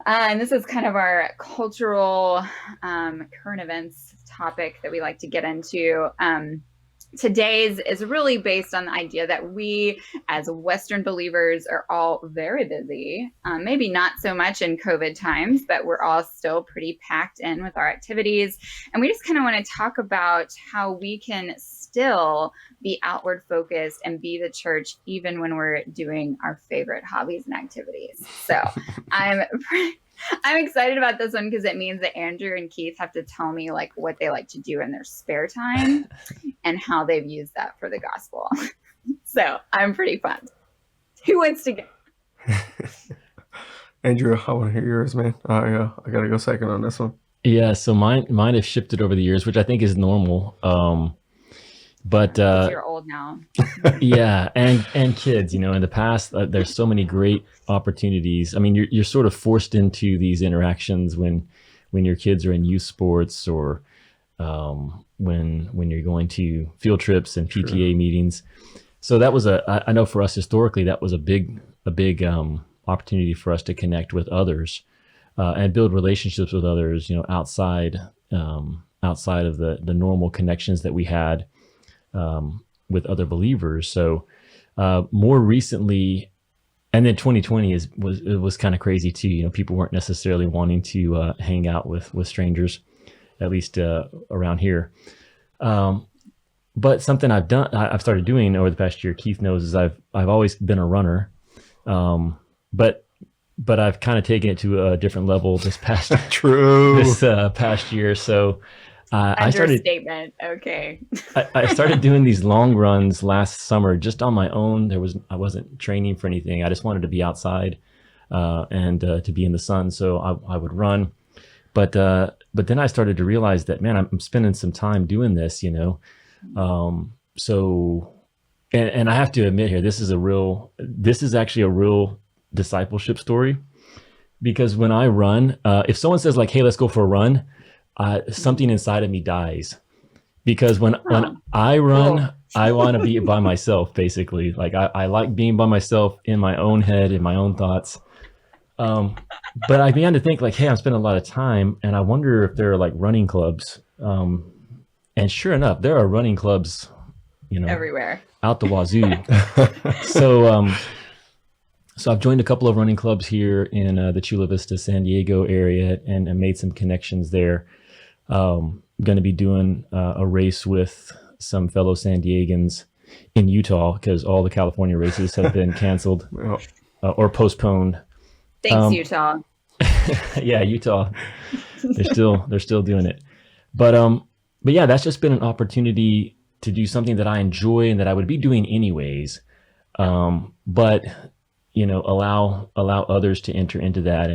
And this is kind of our cultural current events topic that we like to get into. Today's is really based on the idea that we, as Western believers, are all very busy. Maybe not so much in COVID times, but we're all still pretty packed in with our activities. And we just kind of want to talk about how we can still be outward focused and be the church even when we're doing our favorite hobbies and activities. So I'm I'm excited about this one because it means that Andrew and Keith have to tell me like what they like to do in their spare time and how they've used that for the gospel. So I'm pretty pumped. Who wants to go? Andrew, I want to hear yours, man. I gotta go second on this one. Yeah, so mine have shifted over the years, which I think is normal. But You're old now. yeah, and kids, in the past, there's so many great opportunities. I mean, you're sort of forced into these interactions when your kids are in youth sports or when you're going to field trips and PTA meetings. So that was I know for us historically, that was a big opportunity for us to connect with others and build relationships with others, outside of the normal connections that we had with other believers. So more recently, and then 2020 was kind of crazy too. People weren't necessarily wanting to hang out with strangers, at least around here. But something I've started doing over the past year, Keith knows, is I've always been a runner, but I've kind of taken it to a different level this past past year. So I started Understatement. Okay. I started doing these long runs last summer just on my own. I wasn't training for anything. I just wanted to be outside and to be in the sun. So I would run, but then I started to realize that, man, I'm spending some time doing this, So, and I have to admit here, this is actually a real discipleship story, because when I run, if someone says like, "Hey, let's go for a run," something inside of me dies, because when I run, cool. I want to be by myself, basically. Like I like being by myself in my own head, in my own thoughts. But I began to think like, hey, I'm spending a lot of time, and I wonder if there are like running clubs. And sure enough, there are running clubs, everywhere, out the wazoo. So I've joined a couple of running clubs here in the Chula Vista, San Diego area, and made some connections there. Going to be doing a race with some fellow San Diegans in Utah, because all the California races have been canceled or postponed. Thanks, Utah. Yeah, Utah. They're still doing it. But yeah, that's just been an opportunity to do something that I enjoy and that I would be doing anyways. But allow others to enter into that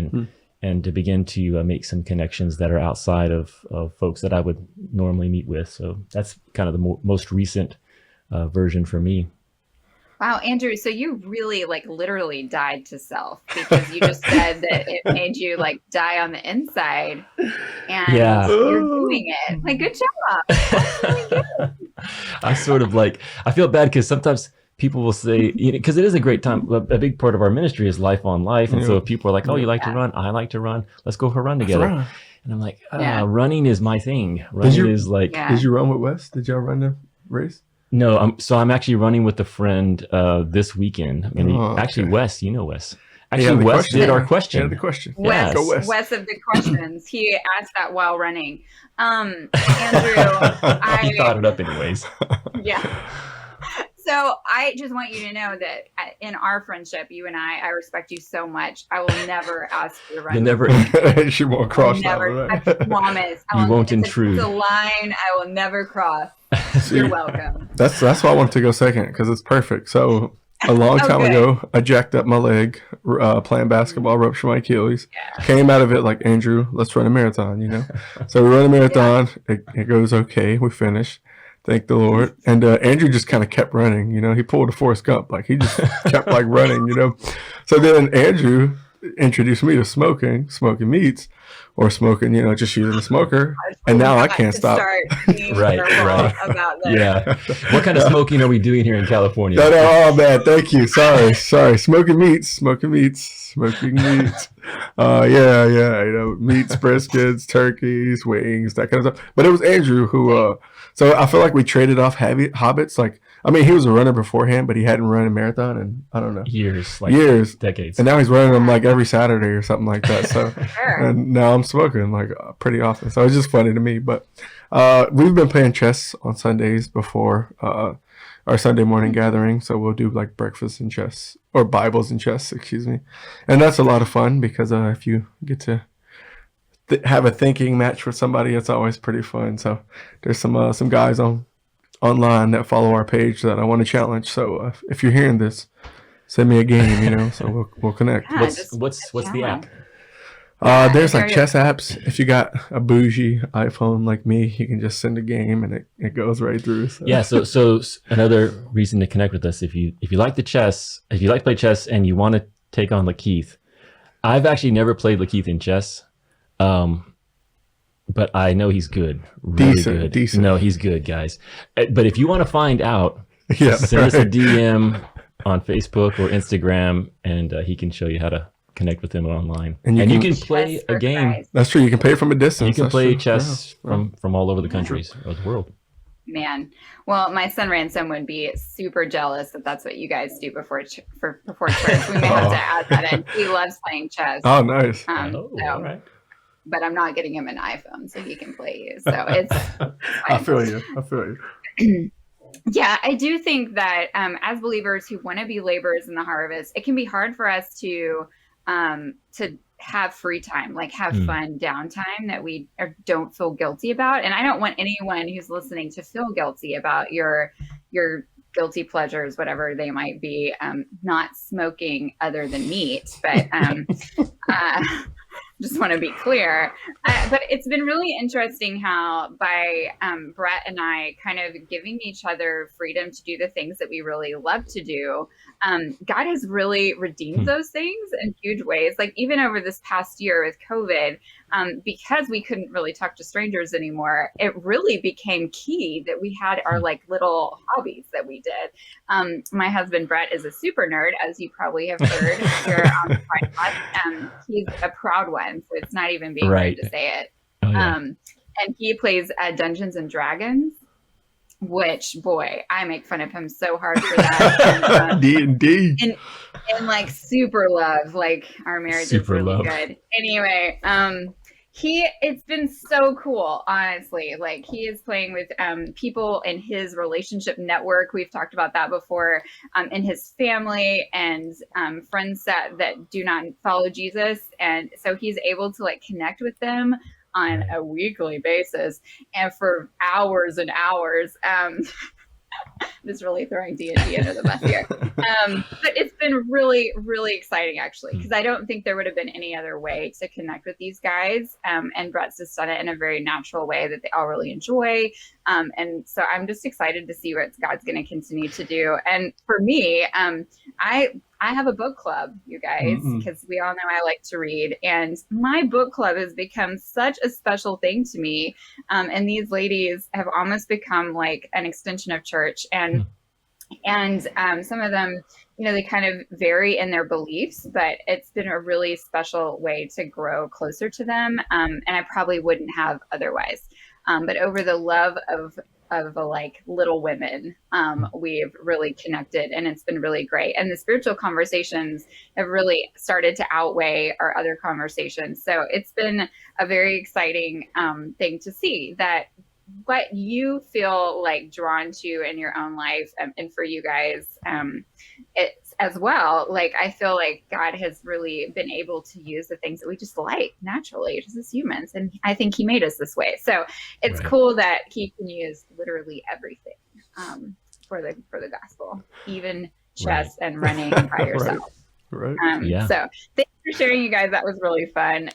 and to begin to make some connections that are outside of folks that I would normally meet with. So that's kind of the most recent version for me. Wow, Andrew, so you really like literally died to self, because you just said that it made you like die on the inside, and you're doing it. Like, good job. That's really good. I feel bad because sometimes people will say, because it is a great time. A big part of our ministry is life on life. And so if people are like, oh, you like to run? I like to run. Let's go for a run together. And I'm like, running is my thing. Running is like... Did you run with Wes? Did y'all run the race? No, I'm actually running with a friend this weekend. Actually, Wes, Wes. Actually, Wes did our question. Yeah, the question. Wes of the questions. He asked that while running. Andrew, he thought it up anyways. Yeah. So I just want you to know that in our friendship, you and I respect you so much. I will never ask you to run. You'll never. She won't cross that. I promise. You won't intrude. It's a line I will never cross. You're welcome. That's why I wanted to go second, because it's perfect. So a long time ago, I jacked up my leg playing basketball, ruptured my Achilles. Yeah. Came out of it like, Andrew, let's run a marathon. So we run a marathon. Yeah. It goes okay. We finish. Thank the Lord. And Andrew just kind of kept running. He pulled a Forrest Gump. Like, he just kept like running. So then Andrew introduced me to smoking meats, or smoking, just using a smoker. And now I can't stop. Right. About that. Yeah. What kind of smoking are we doing here in California? No, oh man, thank you. Sorry. Smoking meats. Yeah, meats, briskets, turkeys, wings, that kind of stuff. But it was Andrew who, so I feel like we traded off habits. Like, I mean, he was a runner beforehand, but he hadn't run a marathon in, I don't know, years, decades. And now he's running them like every Saturday or something like that. So, and now I'm smoking like pretty often. So it's just funny to me. But we've been playing chess on Sundays before our Sunday morning gathering. So we'll do like breakfast and chess, or Bibles and chess, excuse me. And that's a lot of fun because if you get to have a thinking match with somebody, it's always pretty fun. So there's some guys online that follow our page that I want to challenge. So if you're hearing this, send me a game, so we'll connect. Yeah, what's the app? There's like chess apps. If you got a bougie iPhone like me, you can just send a game and it goes right through. So. Yeah. So another reason to connect with us, if you like if you like to play chess and you want to take on Lakeith, I've actually never played Lakeith in chess, but I know he's good. Really good. Decent. No, he's good, guys. But if you want to find out, send us a DM on Facebook or Instagram, and he can show you how to connect with him online. And you can play a game. That's true. You can play from a distance. You can play chess from all over the countries of the world. Man, well, my son Ransom would be super jealous that that's what you guys do before church. We may have to add that in. He loves playing chess. Oh, nice. All right. But I'm not getting him an iPhone so he can play you. So it's I feel you. Yeah, I do think that as believers who want to be laborers in the harvest, it can be hard for us to have free time, like have fun downtime that we don't feel guilty about. And I don't want anyone who's listening to feel guilty about your guilty pleasures, whatever they might be, not smoking other than meat. But just want to be clear. But it's been really interesting how by Brett and I kind of giving each other freedom to do the things that we really love to do, God has really redeemed those things in huge ways. Like even over this past year with COVID, because we couldn't really talk to strangers anymore, it really became key that we had our like little hobbies that we did. My husband, Brett, is a super nerd, as you probably have heard here on the podcast. He's a proud one, so it's not even being rude to say it. Oh, yeah. And he plays Dungeons and Dragons, which, boy, I make fun of him so hard for that. D&D. And like super love, like our marriage is really good. Anyway, it's been so cool, honestly. Like he is playing with people in his relationship network. We've talked about that before, in his family and friends that do not follow Jesus. And so he's able to like connect with them on a weekly basis and for hours and hours. Just really throwing D&D under the bus here. But it's been really, really exciting, actually, because I don't think there would have been any other way to connect with these guys. And Brett's just done it in a very natural way that they all really enjoy. And so I'm just excited to see what God's going to continue to do. And for me, I have a book club, you guys, because we all know I like to read. And my book club has become such a special thing to me. And these ladies have almost become like an extension of church. And some of them, they kind of vary in their beliefs, but it's been a really special way to grow closer to them. And I probably wouldn't have otherwise. But over the love of like Little Women, we've really connected, and it's been really great. And the spiritual conversations have really started to outweigh our other conversations. So it's been a very exciting thing to see that what you feel like drawn to in your own life, and for you guys, it's as well. Like I feel like God has really been able to use the things that we just like naturally, just as humans, and I think He made us this way. So it's cool that He can use literally everything for the gospel, even chess and running by yourself. Right. So thanks for sharing, you guys. That was really fun.